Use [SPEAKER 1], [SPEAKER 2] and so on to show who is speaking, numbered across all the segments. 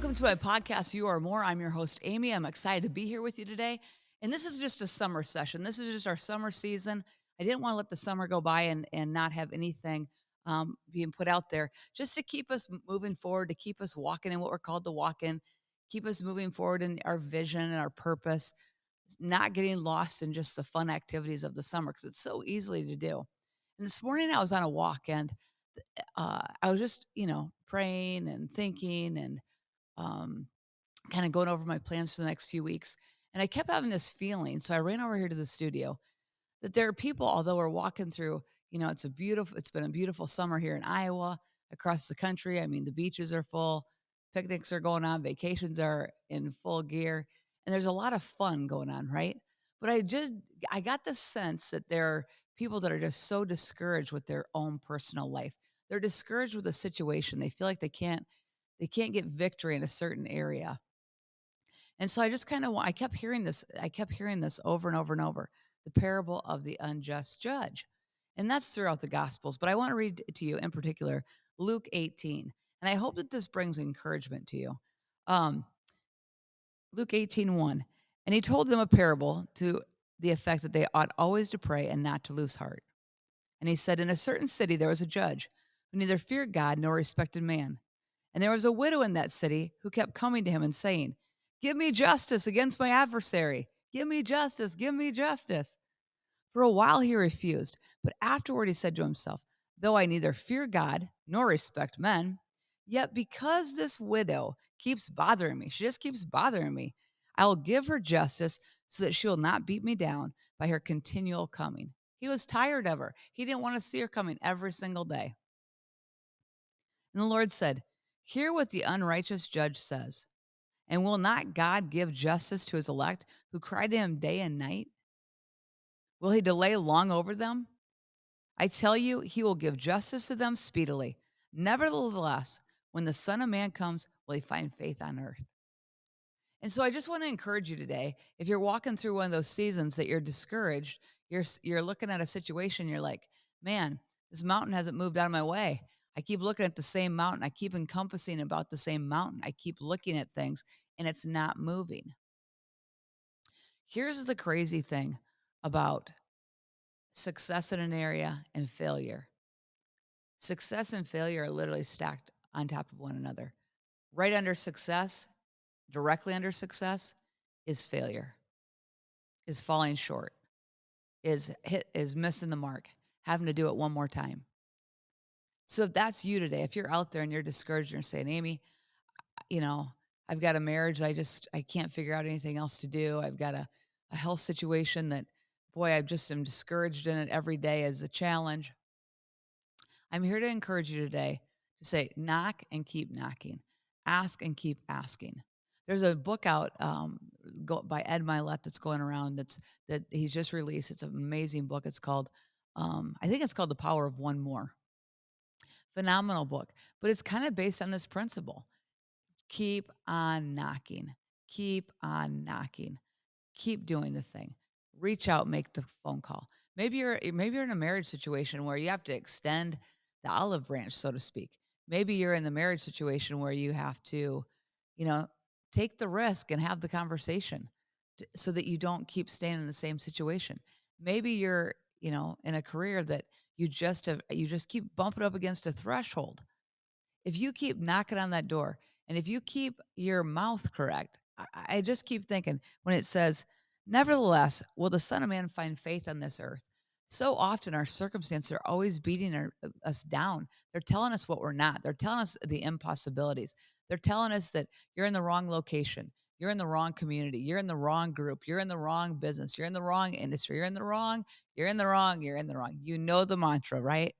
[SPEAKER 1] Welcome to my podcast, You Are More. I'm your host, Amy. I'm excited to be here with you today. And this is just a summer session. This is just our summer season. I didn't want to let the summer go by and not have anything being put out there just to keep us moving forward, to keep us walking in what we're called to walk in, keep us moving forward in our vision and our purpose, not getting lost in just the fun activities of the summer because it's so easily to do. And this morning I was on a walk and I was just, praying and thinking and um, kind of going over my plans for the next few weeks. And I kept having this feeling. So I ran over here to the studio that there are people, although we're walking through, it's been a beautiful summer here in Iowa, across the country. I mean, the beaches are full, picnics are going on, vacations are in full gear, and there's a lot of fun going on, right? But I got the sense that there are people that are just so discouraged with their own personal life. They're discouraged with the situation. They feel like they can't get victory in a certain area. And so I just kind of I kept hearing this over and over and over, the parable of the unjust judge. And that's throughout the gospels, but I want to read to you in particular Luke 18. And I hope that this brings encouragement to you. Um Luke 18:1. And he told them a parable to the effect that they ought always to pray and not to lose heart. And he said, in a certain city there was a judge who neither feared God nor respected man. And there was a widow in that city who kept coming to him and saying, give me justice against my adversary. Give me justice. Give me justice. For a while he refused, but afterward he said to himself, though I neither fear God nor respect men, yet because this widow keeps bothering me, she just keeps bothering me, I will give her justice so that she will not beat me down by her continual coming. He was tired of her. He didn't want to see her coming every single day. And the Lord said, hear what the unrighteous judge says. And will not God give justice to his elect who cry to him day and night? Will he delay long over them? I tell you, he will give justice to them speedily. Nevertheless, when the Son of Man comes, will he find faith on earth? And so I just want to encourage you today, if you're walking through one of those seasons that you're discouraged, you're looking at a situation, you're like, man, this mountain hasn't moved out of my way. I keep looking at the same mountain. I keep encompassing about the same mountain. I keep looking at things and it's not moving. Here's the crazy thing about success in an area and failure. Success and failure are literally stacked on top of one another. Right under success, directly under success, is failure, is falling short, is missing the mark, having to do it one more time. So if that's you today, if you're out there and you're discouraged and you're saying, Amy, you know, I've got a marriage, I can't figure out anything else to do. I've got a health situation that boy, I just am discouraged in it every day as a challenge. I'm here to encourage you today to say, knock and keep knocking, ask and keep asking. There's a book out by Ed Milet that's going around that he's just released. It's an amazing book. It's called, I think it's called The Power of One More. Phenomenal book, but it's kind of based on this principle. Keep on knocking, keep on knocking, keep doing the thing. Reach out, make the phone call. Maybe you're in a marriage situation where you have to extend the olive branch, so to speak. Maybe you're in the marriage situation where you have to, you know, take the risk and have the conversation so that you don't keep staying in the same situation. Maybe you're, in a career that you just keep bumping up against a threshold. If you keep knocking on that door and if you keep your mouth correct, I just keep thinking when it says, nevertheless, will the Son of Man find faith on this earth? So often our circumstances are always beating us down. They're telling us what we're not. They're telling us the impossibilities. They're telling us that you're in the wrong location. You're in the wrong community. You're in the wrong group. You're in the wrong business. You're in the wrong industry. You're in the wrong. You're in the wrong. You're in the wrong. You know the mantra, right?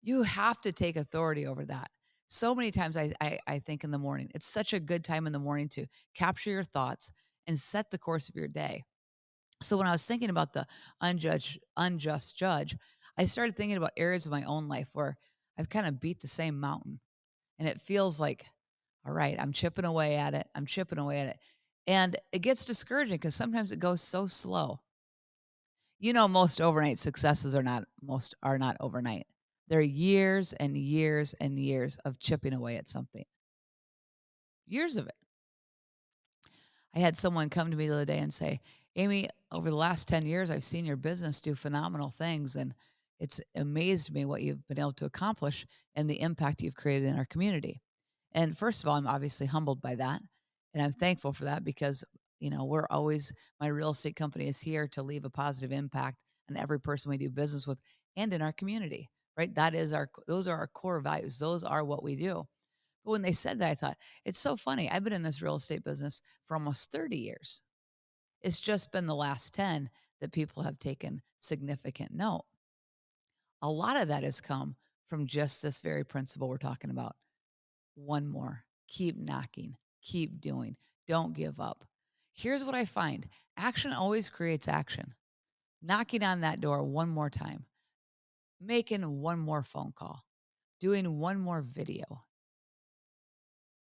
[SPEAKER 1] You have to take authority over that. So many times I think in the morning, it's such a good time in the morning to capture your thoughts and set the course of your day. So when I was thinking about the unjust judge, I started thinking about areas of my own life where I've kind of beat the same mountain and it feels like, all right, I'm chipping away at it. I'm chipping away at it. And it gets discouraging because sometimes it goes so slow. Most overnight successes are not overnight. They're years and years and years of chipping away at something. years of it. I had someone come to me the other day and say, Amy, over the last 10 years, I've seen your business do phenomenal things. And it's amazed me what you've been able to accomplish and the impact you've created in our community. And first of all, I'm obviously humbled by that. And I'm thankful for that because, we're always, my real estate company is here to leave a positive impact on every person we do business with and in our community, right? Those are our core values. Those are what we do. But when they said that, I thought, it's so funny. I've been in this real estate business for almost 30 years. It's just been the last 10 that people have taken significant note. A lot of that has come from just this very principle we're talking about. One more, keep knocking, keep doing, don't give up. Here's what I find: action always creates action. Knocking on that door one more time, making one more phone call, doing one more video,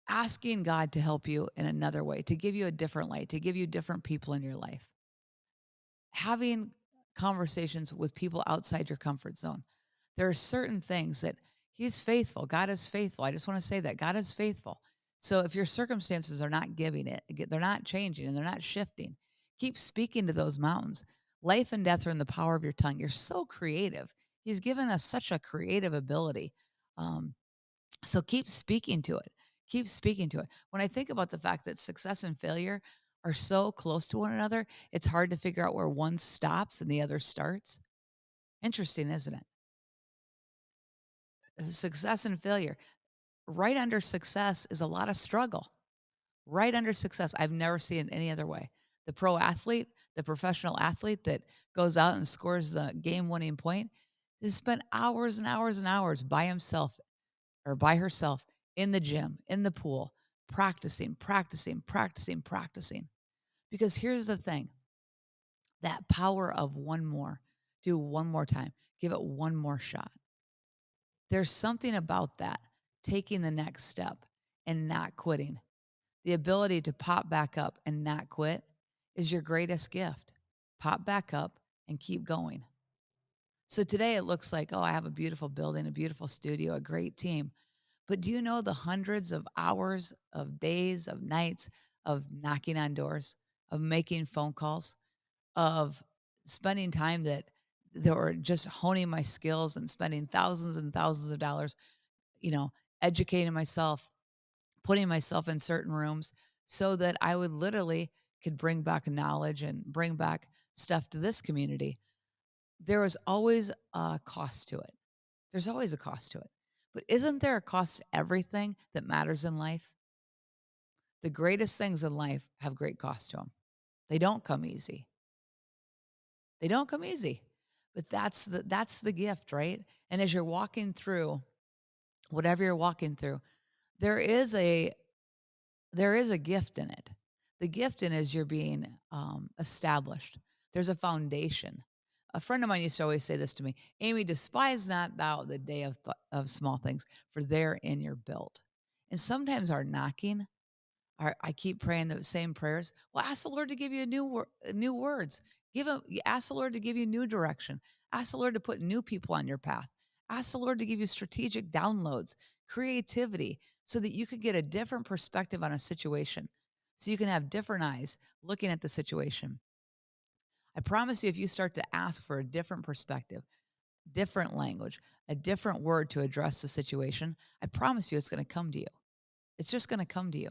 [SPEAKER 1] asking God to help you in another way, to give you a different light, to give you different people in your life, having conversations with people outside your comfort zone. There are certain things that He's faithful. God is faithful. I just want to say that God is faithful. So if your circumstances are not giving it, they're not changing and they're not shifting, keep speaking to those mountains. Life and death are in the power of your tongue. You're so creative. He's given us such a creative ability. Um, so keep speaking to it. Keep speaking to it. When I think about the fact that success and failure are so close to one another, it's hard to figure out where one stops and the other starts. Interesting, isn't it? Success and failure. Right under success is a lot of struggle. Right under success. I've never seen it any other way. The pro athlete, the professional athlete that goes out and scores the game winning point, has spent hours and hours and hours by himself or by herself in the gym, in the pool, practicing, practicing, practicing, practicing. Because here's the thing: that power of one more, do one more time, give it one more shot. There's something about that, taking the next step and not quitting. The ability to pop back up and not quit is your greatest gift. Pop back up and keep going. So today it looks like, oh, I have a beautiful building, a beautiful studio, a great team. But do you know the hundreds of hours, of days, of nights of knocking on doors, of making phone calls, of spending time that were just honing my skills and spending thousands and thousands of dollars, you know, educating myself, putting myself in certain rooms so that I would literally could bring back knowledge and bring back stuff to this community. There was always a cost to it. There's always a cost to it. But isn't there a cost to everything that matters in life? The greatest things in life have great cost to them. They don't come easy. They don't come easy. But that's the gift, right? And as you're walking through whatever you're walking through, there is a there is a gift in it. The gift in is you're being established. There's a foundation. A friend of mine used to always say this to me: Amy, despise not thou the day of small things, for therein you're built. And sometimes our knocking, I keep praying the same prayers. Well, ask the Lord to give you new words. Ask the Lord to give you new direction. Ask the Lord to put new people on your path. Ask the Lord to give you strategic downloads, creativity, so that you could get a different perspective on a situation, so you can have different eyes looking at the situation. I promise you, if you start to ask for a different perspective, different language, a different word to address the situation, I promise you it's going to come to you. It's just going to come to you.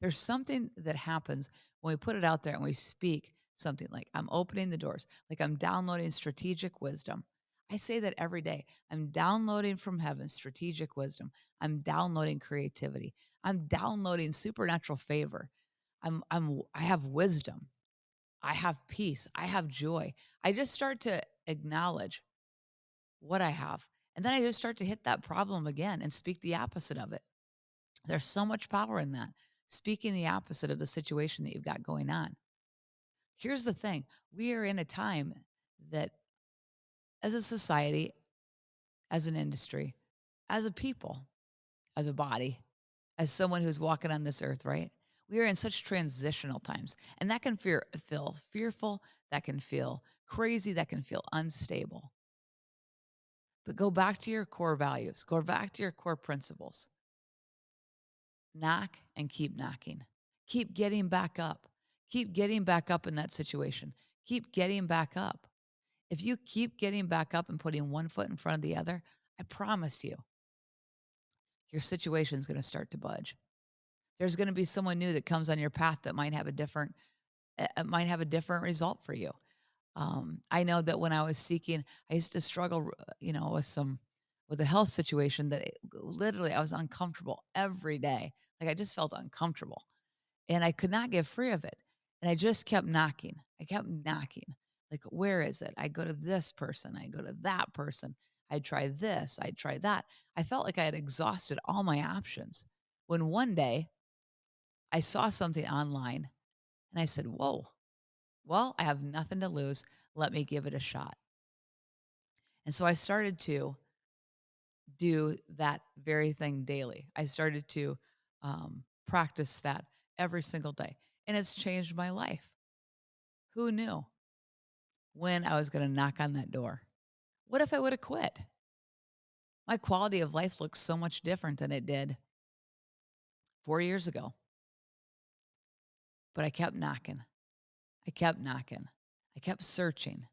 [SPEAKER 1] There's something that happens when we put it out there and we speak something like, I'm opening the doors, like I'm downloading strategic wisdom. I say that every day. I'm downloading from heaven strategic wisdom. I'm downloading creativity. I'm downloading supernatural favor. I have wisdom. I have peace. I have joy. I just start to acknowledge what I have. And then I just start to hit that problem again and speak the opposite of it. There's so much power in that. Speaking the opposite of the situation that you've got going on. Here's the thing: we are in a time that, as a society, as an industry, as a people, as a body, as someone who's walking on this earth, right? We are in such transitional times. And that can feel fearful, that can feel crazy, that can feel unstable. But go back to your core values, go back to your core principles. knock and keep knocking. Keep getting back up. Keep getting back up in that situation. Keep getting back up. If you keep getting back up and putting one foot in front of the other, I promise you, your situation is going to start to budge. There's going to be someone new that comes on your path that might have a different result for you. I know that when I was seeking, I used to struggle, with a health situation that literally I was uncomfortable every day. Like I just felt uncomfortable and I could not get free of it. And I just kept knocking. I kept knocking. Like, where is it? I go to this person. I go to that person. I try this. I try that. I felt like I had exhausted all my options. When one day I saw something online and I said, whoa, well, I have nothing to lose. Let me give it a shot. And so I started to do that very thing daily. I started to practice that every single day. And it's changed my life. Who knew when I was going to knock on that door? What if I would have quit? My quality of life looks so much different than it did 4 years ago. But I kept knocking. I kept knocking. I kept searching.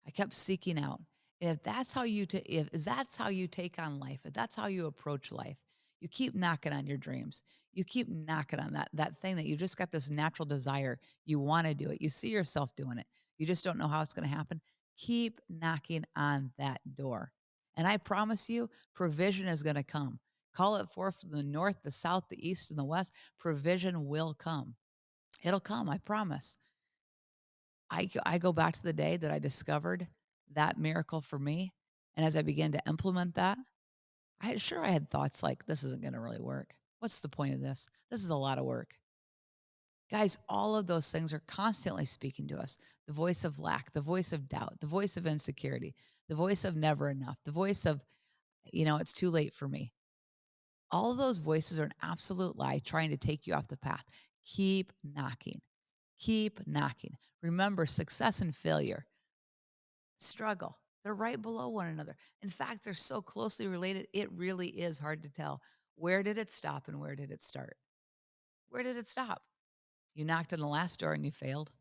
[SPEAKER 1] I kept seeking out. And if that's how if that's how you take on life, if that's how you approach life, you keep knocking on your dreams. You keep knocking on that thing that you just got this natural desire. You want to do it. You see yourself doing it. You just don't know how it's going to happen. Keep knocking on that door. And I promise you, provision is going to come. Call it forth from the north, the south, the east, and the west. Provision will come. It'll come, I promise. I go back to the day that I discovered that miracle for me, and as I began to implement that, I had thoughts like, "This isn't gonna really work. What's the point of this? This is a lot of work." Guys, all of those things are constantly speaking to us. The voice of lack, the voice of doubt, the voice of insecurity, the voice of never enough, the voice of, "It's too late for me." All of those voices are an absolute lie trying to take you off the path. Keep knocking. Keep knocking. Remember, success and failure, struggle, they're right below one another. In fact, they're so closely related, it really is hard to tell. Where did it stop and where did it start? Where did it stop? You knocked on the last door and you failed.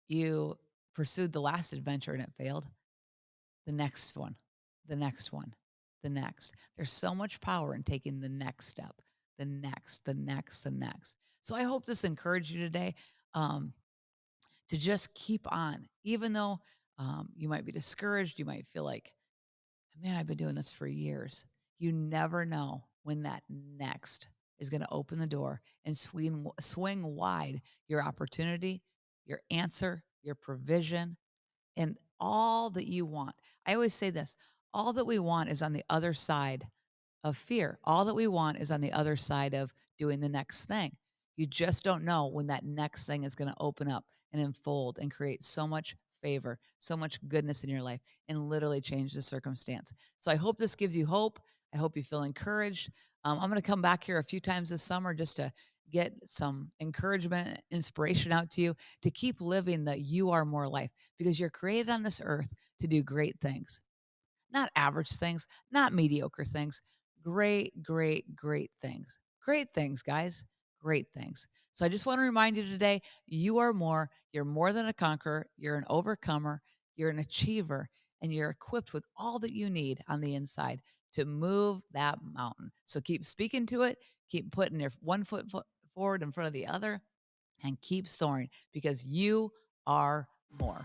[SPEAKER 1] You pursued the last adventure and it failed. The next one, the next one, the next. There's so much power in taking the next step, the next, the next, the next. So I hope this encouraged you today. Um, to just keep on, even though you might be discouraged. You might feel like, man, I've been doing this for years. You never know when that next is going to open the door and swing wide your opportunity, your answer, your provision, and all that you want. I always say this, all that we want is on the other side of fear. All that we want is on the other side of doing the next thing. You just don't know when that next thing is going to open up and unfold and create so much favor, so much goodness in your life, and literally change the circumstance. So I hope this gives you hope. I hope you feel encouraged. I'm going to come back here a few times this summer just to get some encouragement, inspiration out to you to keep living the you are more life, because you're created on this earth to do great things, not average things, not mediocre things, great, great, great things. Great things, guys. Great things. So I just want to remind you today, you are more. You're more than a conqueror. You're an overcomer. You're an achiever. And you're equipped with all that you need on the inside to move that mountain. So keep speaking to it. Keep putting your one foot forward in front of the other and keep soaring, because you are more.